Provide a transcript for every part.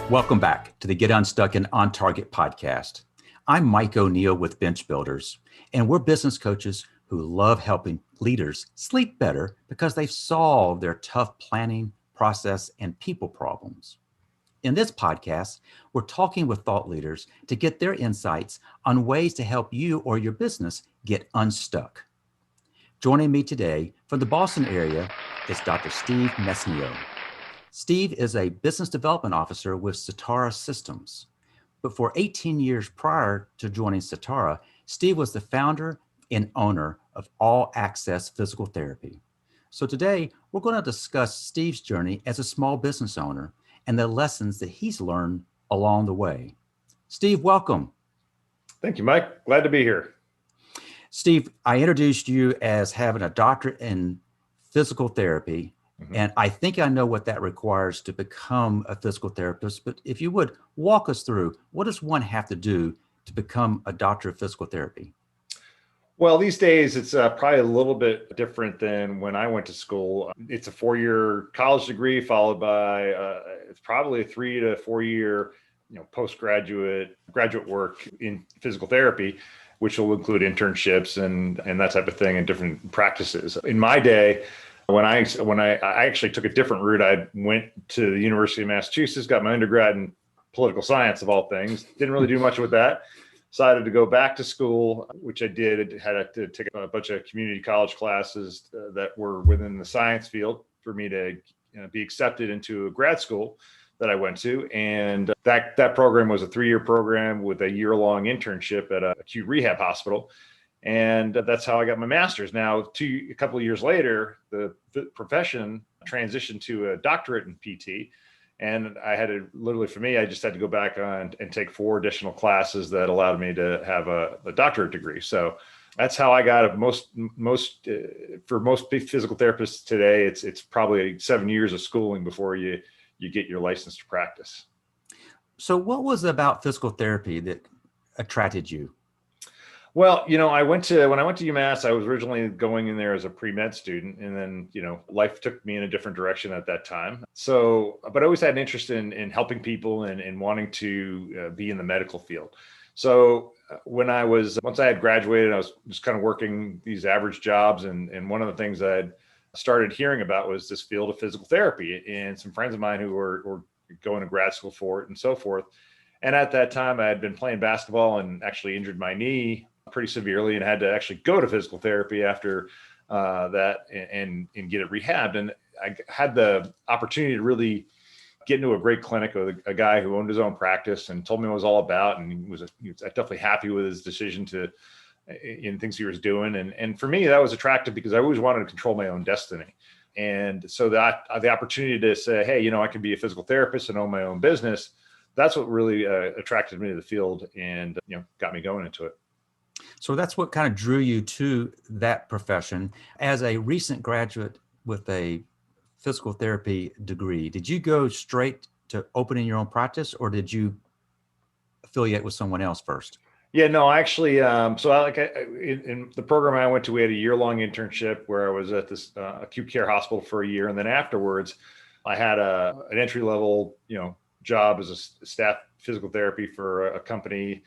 Welcome back to the Get Unstuck and On Target podcast. I'm Mike O'Neill with Bench Builders, and we're business coaches who love helping leaders sleep better because they've solved their tough planning, process, and people problems. In this podcast, we're talking with thought leaders to get their insights on ways to help you or your business get unstuck. Joining me today from the Boston area is Dr. Steve Messineo. Steve is a business development officer with Citara Systems. But for 18 years prior to joining Citara, Steve was the founder and owner of All Access Physical Therapy. So today, we're going to discuss Steve's journey as a small business owner and the lessons that he's learned along the way. Steve, welcome. Thank you, Mike. Glad to be here. Steve, I introduced you as having a doctorate in physical therapy. And I think I know what that requires to become a physical therapist. But if you would walk us through, what does one have to do to become a doctor of physical therapy? Well, these days, it's probably a little bit different than when I went to school. It's a 4-year college degree followed by it's probably a 3 to 4 year, postgraduate graduate work in physical therapy, which will include internships and that type of thing and different practices. In my day, When I actually took a different route, I went to the University of Massachusetts, got my undergrad in political science of all things. Didn't really do much with that. Decided to go back to school, which I did. Had to take a bunch of community college classes that were within the science field for me to be accepted into a grad school that I went to. And that program was a 3-year program with a year-long internship at an acute rehab hospital. And that's how I got my master's. Now, a couple of years later, the profession transitioned to a doctorate in PT. And I just had to go back on and take 4 additional classes that allowed me to have a doctorate degree. So that's how I got it. For most physical therapists today, it's probably 7 years of schooling before you get your license to practice. So what was it about physical therapy that attracted you? Well, when I went to UMass, I was originally going in there as a pre-med student, and then, life took me in a different direction at that time. So, but I always had an interest in helping people and wanting to be in the medical field. So once I had graduated, I was just kind of working these average jobs. And one of the things I had started hearing about was this field of physical therapy, and some friends of mine who were going to grad school for it and so forth. And at that time, I had been playing basketball and actually injured my knee pretty severely and had to actually go to physical therapy after that and get it rehabbed. And I had the opportunity to really get into a great clinic with a guy who owned his own practice and told me what it was all about. And he was definitely happy with his decision in things he was doing. And for me, that was attractive because I always wanted to control my own destiny. And so that the opportunity to say, hey, I can be a physical therapist and own my own business, that's what really attracted me to the field and got me going into it. So that's what kind of drew you to that profession. As a recent graduate with a physical therapy degree, did you go straight to opening your own practice, or did you affiliate with someone else first? Yeah, no, actually, in the program I went to, we had a year-long internship where I was at this acute care hospital for a year. And then afterwards, I had an entry-level, job as a staff physical therapy for a company,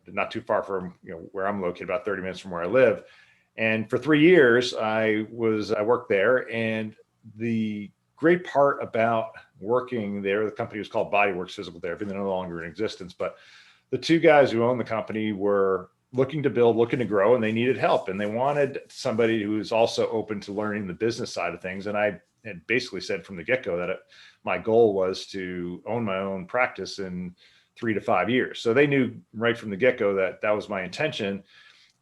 not too far from where I'm located, about 30 minutes from where I live. And for 3 years, I worked there. And the great part about working there, the company was called Bodyworks Physical Therapy. They're no longer in existence, but the 2 guys who owned the company were looking to grow, and they needed help. And they wanted somebody who was also open to learning the business side of things. And I had basically said from the get-go that my goal was to own my own practice in 3 to 5 years. So they knew right from the get-go that was my intention.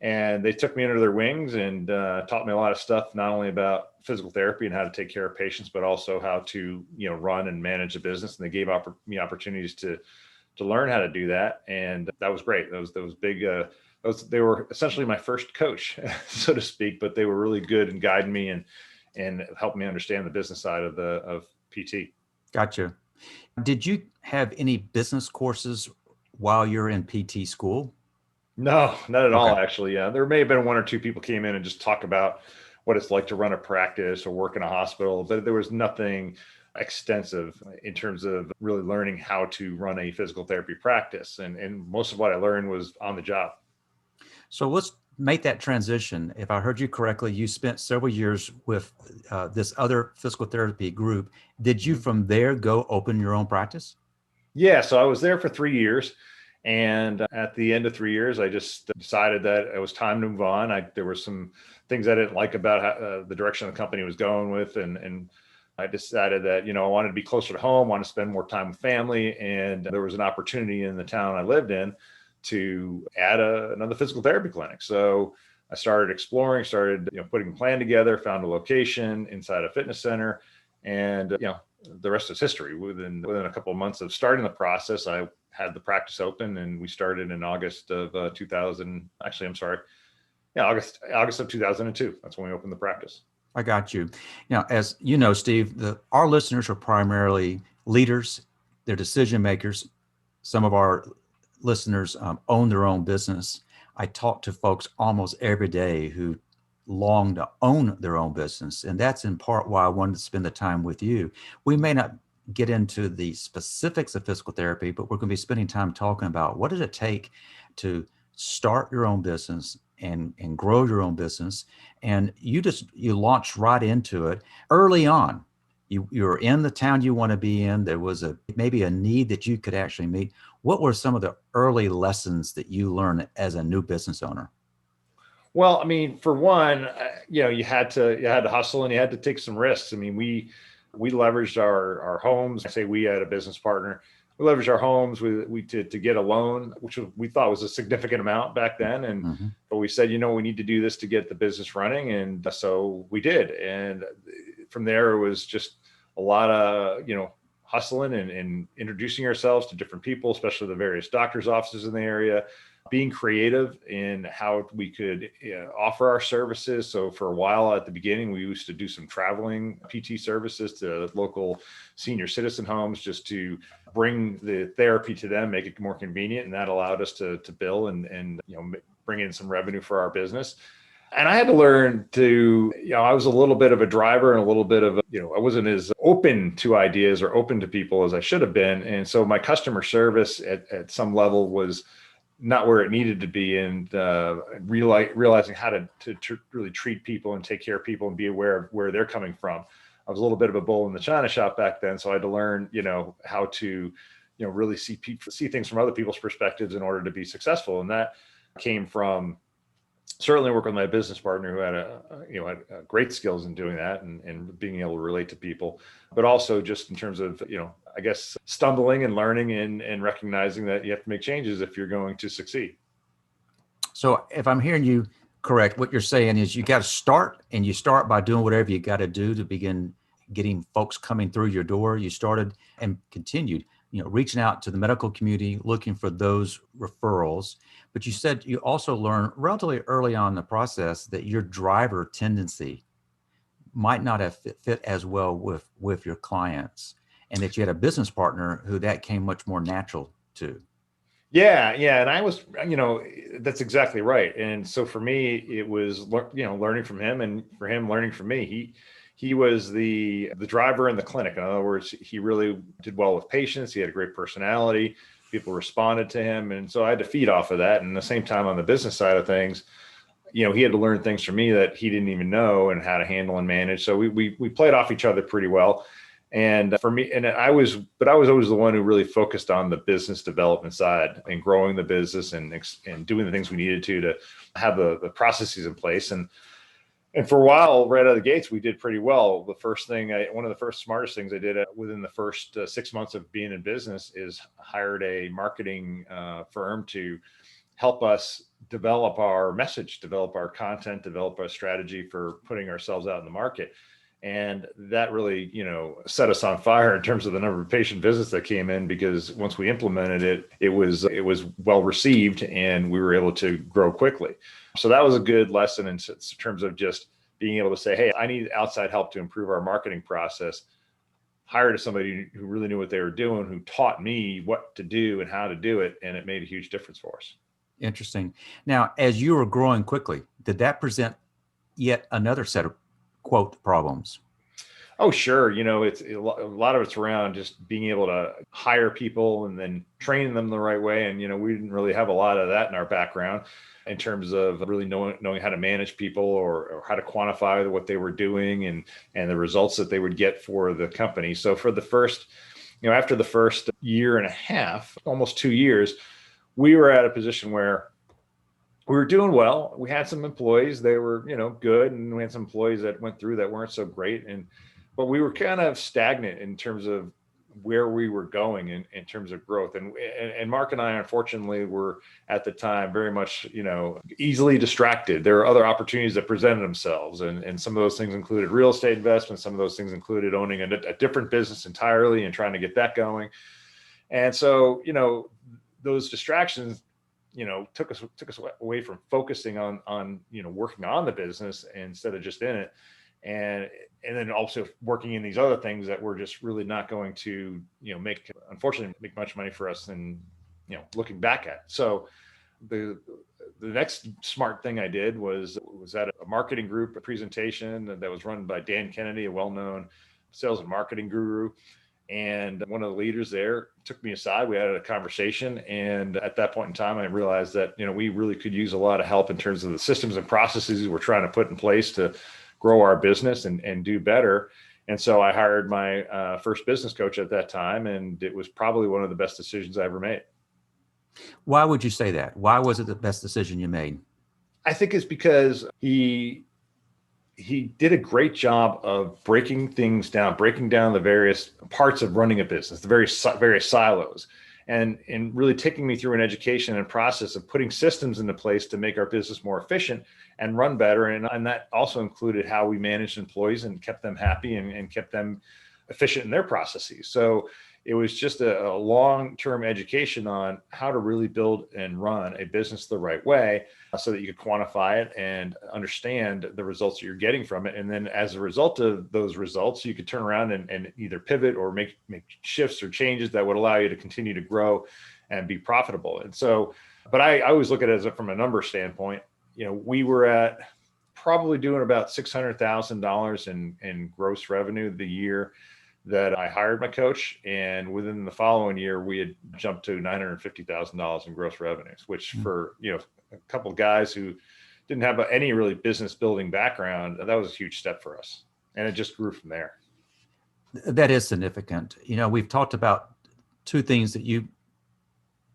And they took me under their wings and taught me a lot of stuff, not only about physical therapy and how to take care of patients, but also how to, run and manage a business. And they gave me opportunities to learn how to do that. And that was great. Those big, they were essentially my first coach, so to speak, but they were really good in guiding me and helped me understand the business side of PT. Gotcha. Did you have any business courses while you're in PT school? No, not at all, actually. Yeah, there may have been 1 or 2 people came in and just talk about what it's like to run a practice or work in a hospital, but there was nothing extensive in terms of really learning how to run a physical therapy practice. And most of what I learned was on the job. So let's make that transition. If I heard you correctly, you spent several years with this other physical therapy group. Did you from there go open your own practice? Yeah, so I was there for 3 years. And at the end of 3 years, I just decided that it was time to move on. There were some things I didn't like about the direction the company was going with. And I decided that, I wanted to be closer to home, wanted to spend more time with family. And there was an opportunity in the town I lived in to add another physical therapy clinic. So I started exploring, putting a plan together, found a location inside a fitness center. And, the rest is history. Within a couple of months of starting the process, I had the practice open, and we started in August of 2000. Actually, I'm sorry. Yeah, August of 2002. That's when we opened the practice. I got you. Now, as you know, Steve, our listeners are primarily leaders, they're decision makers. Some of our listeners own their own business. I talk to folks almost every day who long to own their own business. And that's in part why I wanted to spend the time with you. We may not get into the specifics of physical therapy, but we're going to be spending time talking about what does it take to start your own business and grow your own business. And you launched right into it early on. You're in the town you want to be in. There was maybe a need that you could actually meet. What were some of the early lessons that you learned as a new business owner? Well, I mean, for one, you had to hustle and you had to take some risks. I mean, we leveraged our homes. I say we had a business partner. We leveraged our homes to get a loan, which we thought was a significant amount back then. But we said, we need to do this to get the business running. And so we did. And from there, it was just a lot of, hustling and introducing ourselves to different people, especially the various doctors' offices in the area, being creative in how we could offer our services. So for a while at the beginning, we used to do some traveling PT services to local senior citizen homes just to bring the therapy to them, make it more convenient. And that allowed us to bill and bring in some revenue for our business. And I had to learn to, I was a little bit of a driver and a little bit of, I wasn't as open to ideas or open to people as I should have been. And so my customer service at some level was not where it needed to be, and realizing how to really treat people and take care of people and be aware of where they're coming from. I was a little bit of a bull in the china shop back then. So I had to learn, how to, really see things from other people's perspectives in order to be successful. And that came from certainly working with my business partner who had great skills in doing that and being able to relate to people, but also just in terms of, I guess, stumbling and learning and recognizing that you have to make changes if you're going to succeed. So if I'm hearing you correct, what you're saying is you got to start, and you start by doing whatever you got to do to begin getting folks coming through your door. You started and continued, reaching out to the medical community, looking for those referrals. But you said you also learned relatively early on in the process that your driver tendency might not have fit as well with your clients, and that you had a business partner who that came much more natural to. Yeah. And I was, that's exactly right. And so for me, it was, learning from him, and for him learning from me. He was the driver in the clinic. In other words, he really did well with patients. He had a great personality. People responded to him. And so I had to feed off of that. And at the same time, on the business side of things, he had to learn things from me that he didn't even know and how to handle and manage. So we played off each other pretty well. And for me, I was always the one who really focused on the business development side and growing the business and doing the things we needed to have the processes in place. And for a while, right out of the gates, we did pretty well. The first thing, one of the first smartest things I did within the first 6 months of being in business is hired a marketing firm to help us develop our message, develop our content, develop our strategy for putting ourselves out in the market. And that really, set us on fire in terms of the number of patient visits that came in, because once we implemented it, it was well received and we were able to grow quickly. So that was a good lesson in terms of just being able to say, hey, I need outside help to improve our marketing process. Hired somebody who really knew what they were doing, who taught me what to do and how to do it. And it made a huge difference for us. Interesting. Now, as you were growing quickly, did that present yet another set of quote problems? Oh, sure. It's a lot of it's around just being able to hire people and then training them the right way. And, we didn't really have a lot of that in our background in terms of really knowing how to manage people or how to quantify what they were doing and the results that they would get for the company. So for the first, after the first year and a half, almost 2 years, we were at a position where we were doing well. We had some employees, they were, good. And we had some employees that went through that weren't so great. But we were kind of stagnant in terms of where we were going in terms of growth. And Mark and I, unfortunately, were at the time very much, easily distracted. There were other opportunities that presented themselves. And some of those things included real estate investments. Some of those things included owning a different business entirely and trying to get that going. And so, those distractions, took us away from focusing on working on the business instead of just in it. And then also working in these other things that were just really not going to, unfortunately make much money for us and, looking back at. So the next smart thing I did was at a marketing group, a presentation that was run by Dan Kennedy, a well-known sales and marketing guru. And one of the leaders there took me aside. We had a conversation. And at that point in time, I realized that, we really could use a lot of help in terms of the systems and processes we're trying to put in place to grow our business and do better. And so I hired my first business coach at that time. And it was probably one of the best decisions I ever made. Why would you say that? Why was it the best decision you made? I think it's because he did a great job of breaking down the various parts of running a business, the various silos, and really taking me through an education and process of putting systems into place to make our business more efficient and run better. And that also included how we managed employees and kept them happy and kept them efficient in their processes. So it was just a long-term education on how to really build and run a business the right way so that you could quantify it and understand the results that you're getting from it. And then as a result of those results, you could turn around and either pivot or make shifts or changes that would allow you to continue to grow and be profitable. And so, but I always look at it from a number standpoint. We were at probably doing about $600,000 in gross revenue the year that I hired my coach. And within the following year, we had jumped to $950,000 in gross revenues, which for, a couple of guys who didn't have any really business building background, that was a huge step for us. And it just grew from there. That is significant. We've talked about two things that you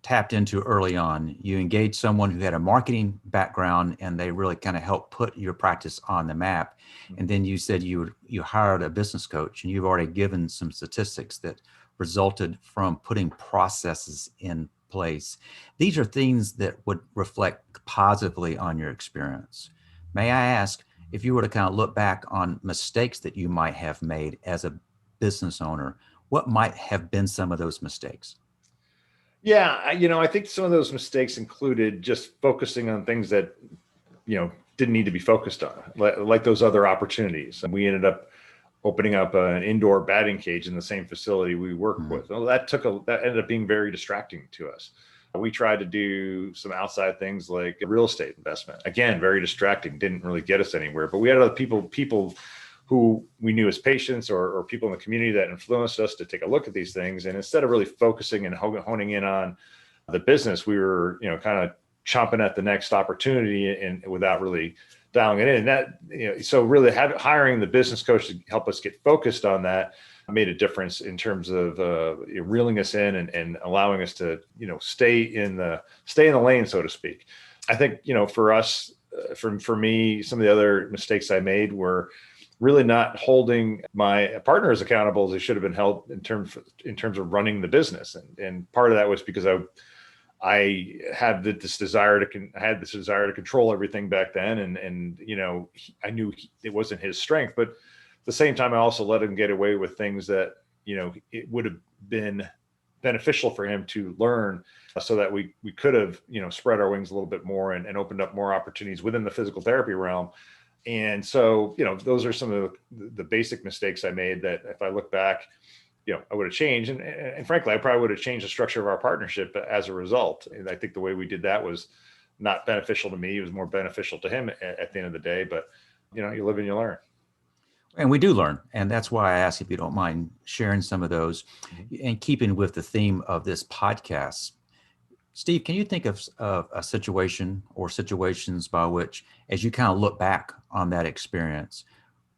tapped into early on. You engaged someone who had a marketing background and they really kind of helped put your practice on the map. And then you said you hired a business coach, and you've already given some statistics that resulted from putting processes in place. These are things that would reflect positively on your experience. May I ask, if you were to kind of look back on mistakes that you might have made as a business owner, what might have been some of those mistakes? Yeah, I think some of those mistakes included just focusing on things that, didn't need to be focused on, like those other opportunities. And we ended up opening up an indoor batting cage in the same facility we work with. Well, that ended up being very distracting to us. We tried to do some outside things like real estate investment. Again, very distracting, didn't really get us anywhere. But we had other people who we knew as patients or people in the community that influenced us to take a look at these things. And instead of really focusing and honing in on the business, we were, kind of chomping at the next opportunity and without really dialing it in. And that, so really hiring the business coach to help us get focused on that made a difference in terms of reeling us in and allowing us to, stay in the lane, so to speak. I think, for us, for me, some of the other mistakes I made were really not holding my partners accountable as they should have been held in terms of running the business. And part of that was because I had this desire to control everything back then. And I knew it wasn't his strength, but at the same time, I also let him get away with things that, it would have been beneficial for him to learn so that we could have, spread our wings a little bit more and opened up more opportunities within the physical therapy realm. And so, those are some of the basic mistakes I made that if I look back, I would have changed. And frankly, I probably would have changed the structure of our partnership as a result. And I think the way we did that was not beneficial to me. It was more beneficial to him at the end of the day. But, you live and you learn. And we do learn. And that's why I ask if you don't mind sharing some of those. And keeping with the theme of this podcast, Steve, can you think of a situation or situations by which, as you kind of look back on that experience,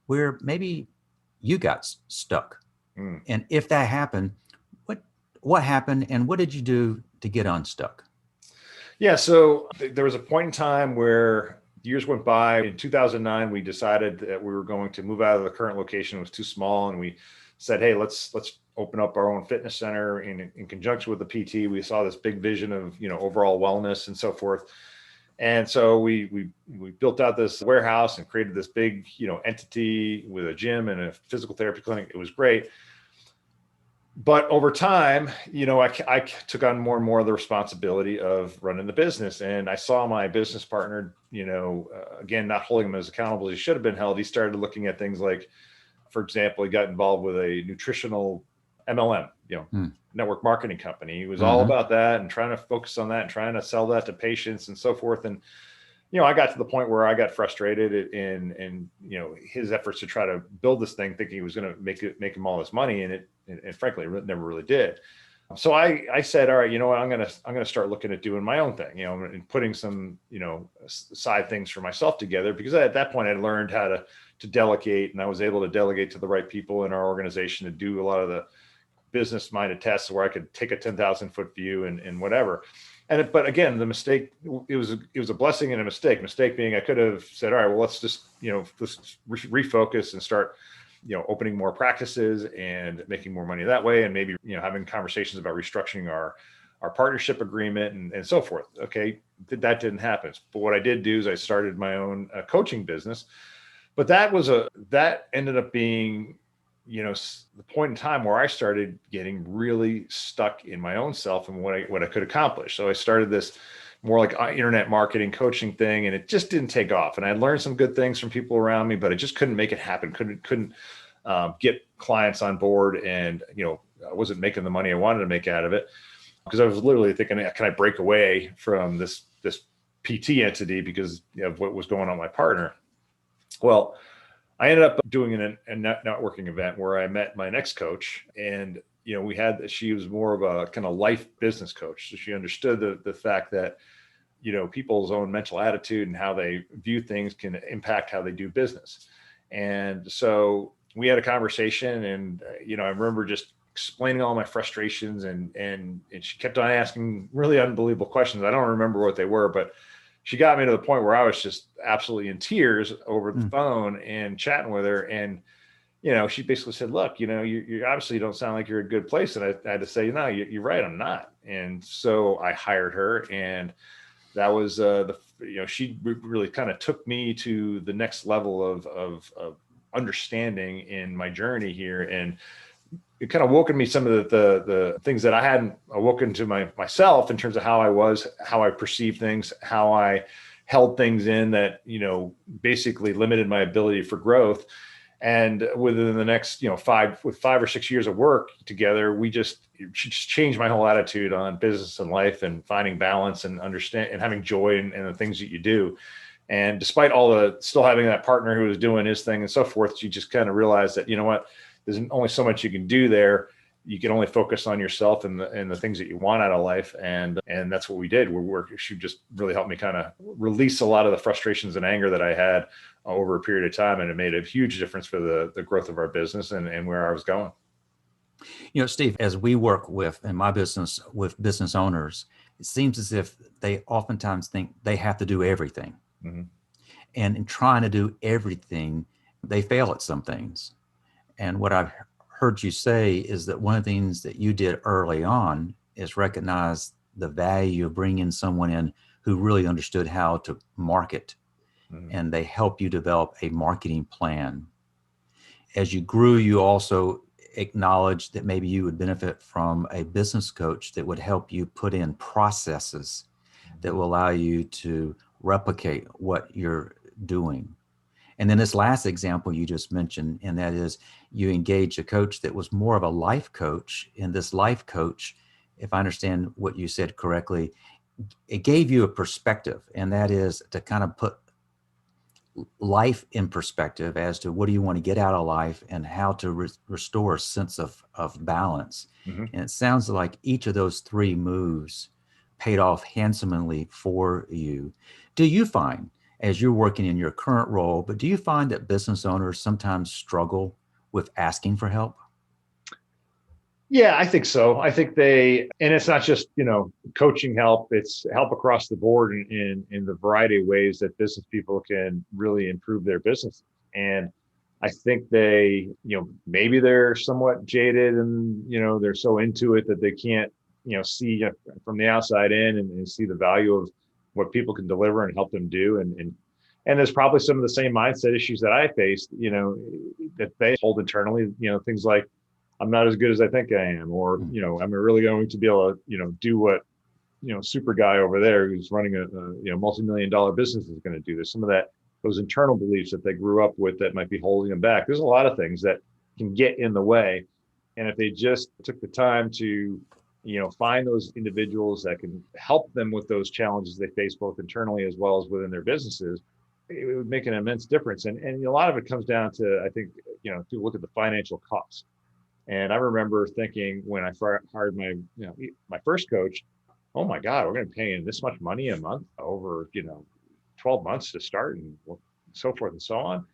where maybe you got stuck? Mm. And if that happened, what what happened and what did you do to get unstuck? Yeah, so there was a point in time where years went by. In 2009, we decided that we were going to move out of the current location. It was too small, and we said, "Hey, let's open up our own fitness center." In conjunction with the PT, we saw this big vision of overall wellness and so forth. And so we built out this warehouse and created this big entity with a gym and a physical therapy clinic. It was great. But over time, I took on more and more of the responsibility of running the business. And I saw my business partner, again, not holding him as accountable as he should have been held. He started looking at things like, for example, he got involved with a nutritional MLM, network marketing company. He was all about that and trying to focus on that and trying to sell that to patients and so forth. And I got to the point where I got frustrated in his efforts to try to build this thing, thinking he was going to make him all this money, and frankly, it never really did. So I said, all right, you know what, I'm gonna start looking at doing my own thing, and putting some side things for myself together, because at that point I learned how to delegate, and I was able to delegate to the right people in our organization to do a lot of the business minded tests where I could take a 10,000 foot view and whatever. But again, the mistake, it was a blessing and a mistake. Mistake being I could have said, all right, well, let's just, let's refocus and start, opening more practices and making more money that way. And maybe, having conversations about restructuring our partnership agreement and so forth. Okay. That didn't happen. But what I did do is I started my own coaching business, but that ended up being, the point in time where I started getting really stuck in my own self and what I could accomplish. So I started this more like internet marketing coaching thing, and it just didn't take off. And I learned some good things from people around me, but I just couldn't make it happen. Couldn't get clients on board, and I wasn't making the money I wanted to make out of it, because I was literally thinking, can I break away from this PT entity because of what was going on with my partner? Well, I ended up doing a networking event where I met my next coach, and she was more of a kind of life business coach. So she understood the fact that people's own mental attitude and how they view things can impact how they do business. And so we had a conversation, and I remember just explaining all my frustrations, and she kept on asking really unbelievable questions. I don't remember what they were, but she got me to the point where I was just absolutely in tears over the phone and chatting with her. And, she basically said, look, you obviously don't sound like you're in a good place. And I had to say, no, you're right, I'm not. And so I hired her, and that was she really kind of took me to the next level of understanding in my journey here. And it kind of woken me some of the things that I hadn't awoken to myself in terms of how I was, how I perceived things, how I held things in that, basically limited my ability for growth. And within the next, 5 or 6 years of work together, she just changed my whole attitude on business and life and finding balance and understand and having joy in the things that you do. And despite still having that partner who was doing his thing and so forth, she just kind of realized that, there's only so much you can do there. You can only focus on yourself and the things that you want out of life. And that's what we did. She just really helped me kind of release a lot of the frustrations and anger that I had over a period of time. And it made a huge difference for the growth of our business and where I was going. Steve, as we work in my business with business owners, it seems as if they oftentimes think they have to do everything. Mm-hmm. And in trying to do everything, they fail at some things. And what I've heard you say is that one of the things that you did early on is recognize the value of bringing someone in who really understood how to market. Mm-hmm. And they help you develop a marketing plan. As you grew, you also acknowledged that maybe you would benefit from a business coach that would help you put in processes that will allow you to replicate what you're doing. And then this last example you just mentioned, and that is you engaged a coach that was more of a life coach. And this life coach, if I understand what you said correctly, it gave you a perspective, and that is to kind of put life in perspective as to what do you want to get out of life and how to restore a sense of balance. Mm-hmm. And it sounds like each of those three moves paid off handsomely for you. Do you find, as you're working in your current role, but do you find that business owners sometimes struggle with asking for help? Yeah, I think so. I think and it's not just, coaching help, it's help across the board in the variety of ways that business people can really improve their business. And I think maybe they're somewhat jaded and, they're so into it that they can't, see from the outside in and see the value of what people can deliver and help them do. And there's probably some of the same mindset issues that I faced, that they hold internally, things like, I'm not as good as I think I am, or, I'm really going to be able to, do what, super guy over there who's running a multi-million-dollar business is going to do. There's some of those internal beliefs that they grew up with that might be holding them back. There's a lot of things that can get in the way. And if they just took the time to, find those individuals that can help them with those challenges they face both internally as well as within their businesses, it would make an immense difference. And a lot of it comes down to, I think, if you look at the financial cost. And I remember thinking when I hired my first coach, oh my God, we're going to pay him this much money a month over, 12 months to start and so forth and so on.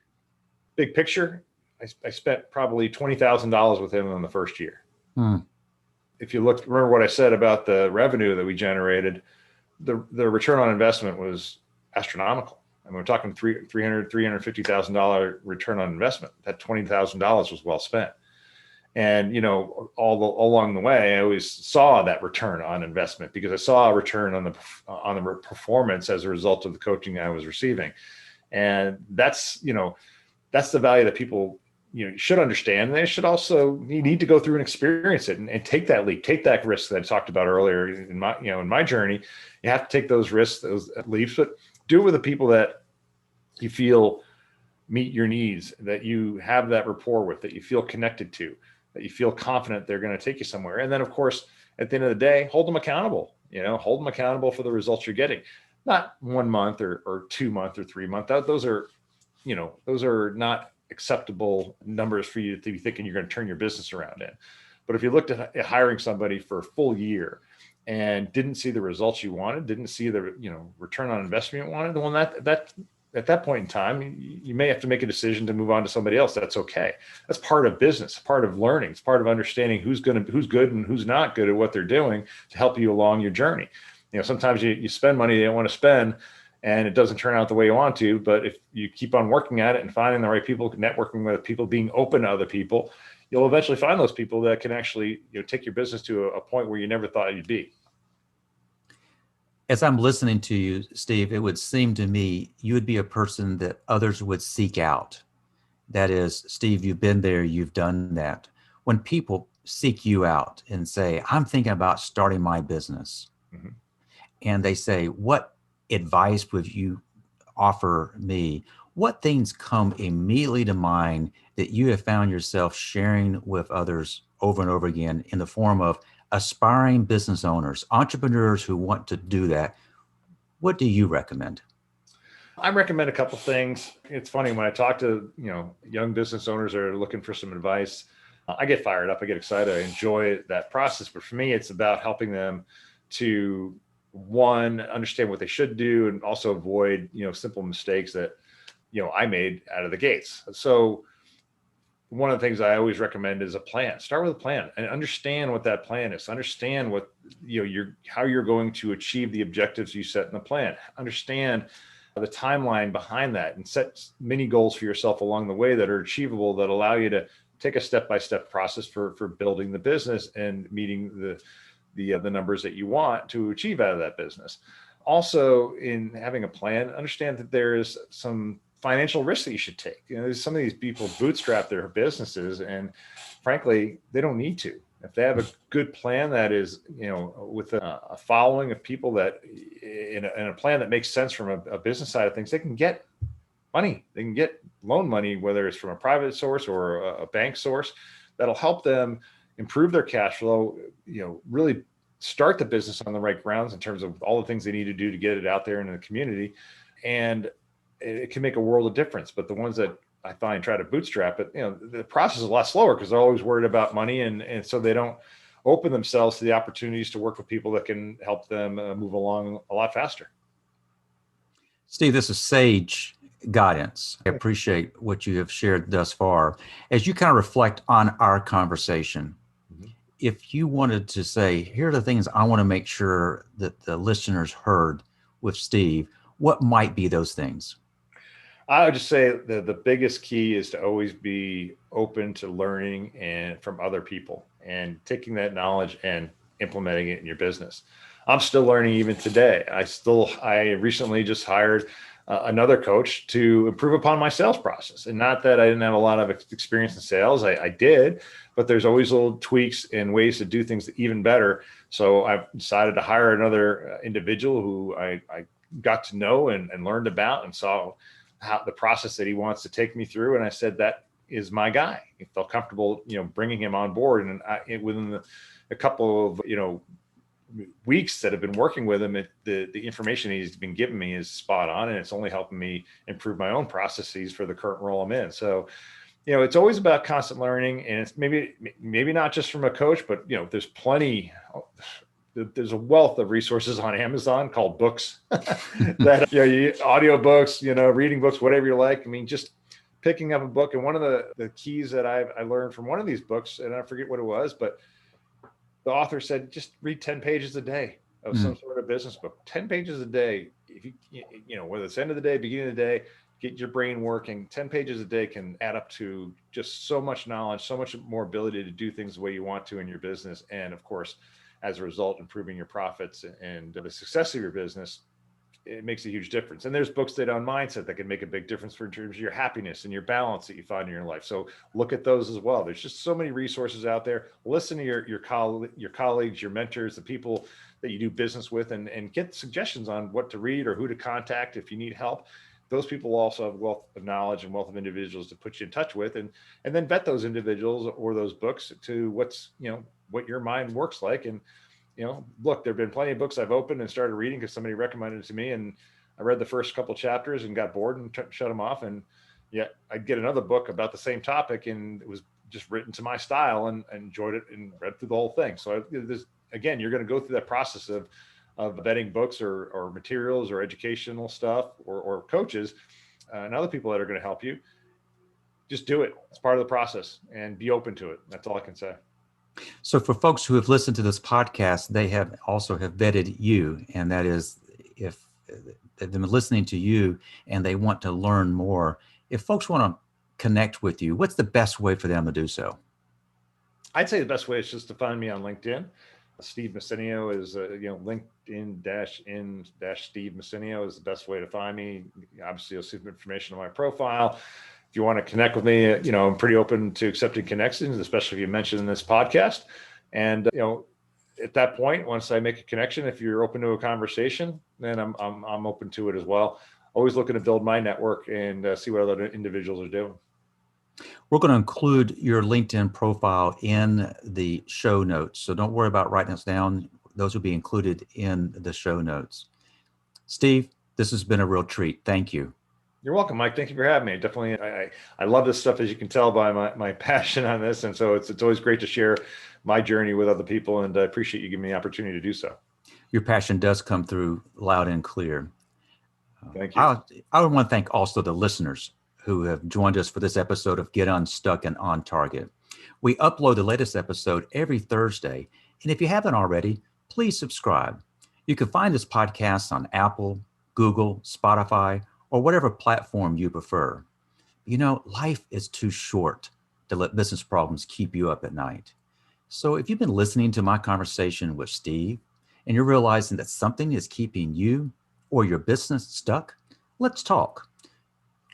Big picture, I spent probably $20,000 with him in the first year. Hmm. If you remember what I said about the revenue that we generated, the return on investment was astronomical. I mean, we're talking $350,000 return on investment. That $20,000 was well spent. And, along the way, I always saw that return on investment because I saw a return on the performance as a result of the coaching I was receiving. And that's the value that people, should understand. They should also, you need to go through and experience it and take that leap, take that risk that I talked about earlier in my journey. You have to take those risks, those leaps, but do it with the people that you feel meet your needs, that you have that rapport with, that you feel connected to, that you feel confident they're going to take you somewhere. And then, of course, at the end of the day, hold them accountable, hold them accountable for the results you're getting. Not 1 month or 2 month or 3 month. Those are not acceptable numbers for you to be thinking you're going to turn your business around in. But if you looked at hiring somebody for a full year and didn't see the results you wanted, didn't see the, return on investment you wanted, well, that at that point in time, you may have to make a decision to move on to somebody else. That's okay. That's part of business, part of learning. It's part of understanding who's good and who's not good at what they're doing to help you along your journey. Sometimes you spend money you don't want to spend and it doesn't turn out the way you want to, but if you keep on working at it and finding the right people, networking with people, being open to other people, you'll eventually find those people that can actually, take your business to a point where you never thought you'd be. As I'm listening to you, Steve, it would seem to me you would be a person that others would seek out. That is, Steve, you've been there, you've done that. When people seek you out and say, I'm thinking about starting my business, Mm-hmm. and they say, what advice would you offer me? What things come immediately to mind that you have found yourself sharing with others over and over again in the form of aspiring business owners, entrepreneurs who want to do that? What do you recommend? I recommend a couple things. It's funny when I talk to, young business owners that are looking for some advice, I get fired up, I get excited, I enjoy that process. But for me, it's about helping them to, one, understand what they should do and also avoid, simple mistakes that, I made out of the gates. So one of the things I always recommend is a plan. Start with a plan and understand what that plan is. Understand what, how you're going to achieve the objectives you set in the plan. Understand the timeline behind that and set mini goals for yourself along the way that are achievable, that allow you to take a step-by-step process for building the business and meeting the numbers that you want to achieve out of that business. Also, in having a plan, understand that there is some financial risk that you should take. Some of these people bootstrap their businesses, and frankly, they don't need to. If they have a good plan that is, with a following of people that in a plan that makes sense from a business side of things, they can get money. They can get loan money, whether it's from a private source or a bank source, that'll help them improve their cash flow, really start the business on the right grounds in terms of all the things they need to do to get it out there in the community. And it can make a world of difference. But the ones that I find try to bootstrap it, the process is a lot slower because they're always worried about money. And so they don't open themselves to the opportunities to work with people that can help them move along a lot faster. Steve, this is sage guidance. I appreciate what you have shared thus far. As you kind of reflect on our conversation, if you wanted to say, here are the things I want to make sure that the listeners heard with Steve, what might be those things? I would just say the biggest key is to always be open to learning and from other people and taking that knowledge and implementing it in your business. I'm still learning even today. I recently just hired another coach to improve upon my sales process. And not that I didn't have a lot of experience in sales, I did, but there's always little tweaks and ways to do things even better. So I've decided to hire another individual who I got to know and learned about and saw how the process that he wants to take me through. And I said, that is my guy. I felt comfortable, bringing him on board. And within a couple of, weeks that have been working with him, the information he's been giving me is spot on, and it's only helping me improve my own processes for the current role I'm in. So, it's always about constant learning, and it's maybe not just from a coach, but there's a wealth of resources on Amazon called books that audio books, reading books, whatever you like. I mean, just picking up a book. And one of the keys that I learned from one of these books, and I forget what it was, but the author said, just read 10 pages a day of some sort of business book. 10 pages a day. If you whether it's end of the day, beginning of the day, get your brain working. 10 pages a day can add up to just so much knowledge, so much more ability to do things the way you want to in your business. And of course, as a result, improving your profits and the success of your business. It makes a huge difference. And there's books that on mindset that can make a big difference in terms of your happiness and your balance that you find in your life. So look at those as well. There's just so many resources out there. Listen to your colleagues, your mentors, the people that you do business with, and get suggestions on what to read or who to contact if you need help. Those people also have wealth of knowledge and wealth of individuals to put you in touch with, and then vet those individuals or those books to what your mind works like. And look, there've been plenty of books I've opened and started reading because somebody recommended it to me, and I read the first couple chapters and got bored and shut them off. And yet I'd get another book about the same topic, and it was just written to my style, and enjoyed it and read through the whole thing. So again, you're going to go through that process of vetting books or materials or educational stuff or coaches and other people that are going to help you. Just do it. It's part of the process, and be open to it. That's all I can say. So for folks who have listened to this podcast, they have vetted you. And that is, if they've been listening to you and they want to learn more, if folks want to connect with you, what's the best way for them to do so? I'd say the best way is just to find me on LinkedIn. Steve Messineo is, LinkedIn-in-Steve Messineo is the best way to find me. Obviously, you'll see some information on my profile. If you want to connect with me, I'm pretty open to accepting connections, especially if you mention in this podcast. And, at that point, once I make a connection, if you're open to a conversation, then I'm open to it as well. Always looking to build my network and see what other individuals are doing. We're going to include your LinkedIn profile in the show notes. So don't worry about writing this down. Those will be included in the show notes. Steve, this has been a real treat. Thank you. You're welcome, Mike. Thank you for having me. Definitely, I love this stuff, as you can tell by my passion on this. And so it's always great to share my journey with other people, and I appreciate you giving me the opportunity to do so. Your passion does come through loud and clear. Thank you. I want to thank also the listeners who have joined us for this episode of Get Unstuck and On Target. We upload the latest episode every Thursday. And if you haven't already, please subscribe. You can find this podcast on Apple, Google, Spotify, or whatever platform you prefer. Life is too short to let business problems keep you up at night. So if you've been listening to my conversation with Steve and you're realizing that something is keeping you or your business stuck, let's talk.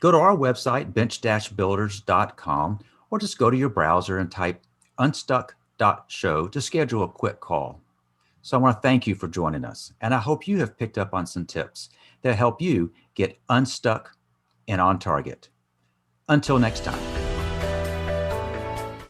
Go to our website, bench-builders.com, or just go to your browser and type unstuck.show to schedule a quick call. So I want to thank you for joining us, and I hope you have picked up on some tips that help you get unstuck and on target. Until next time.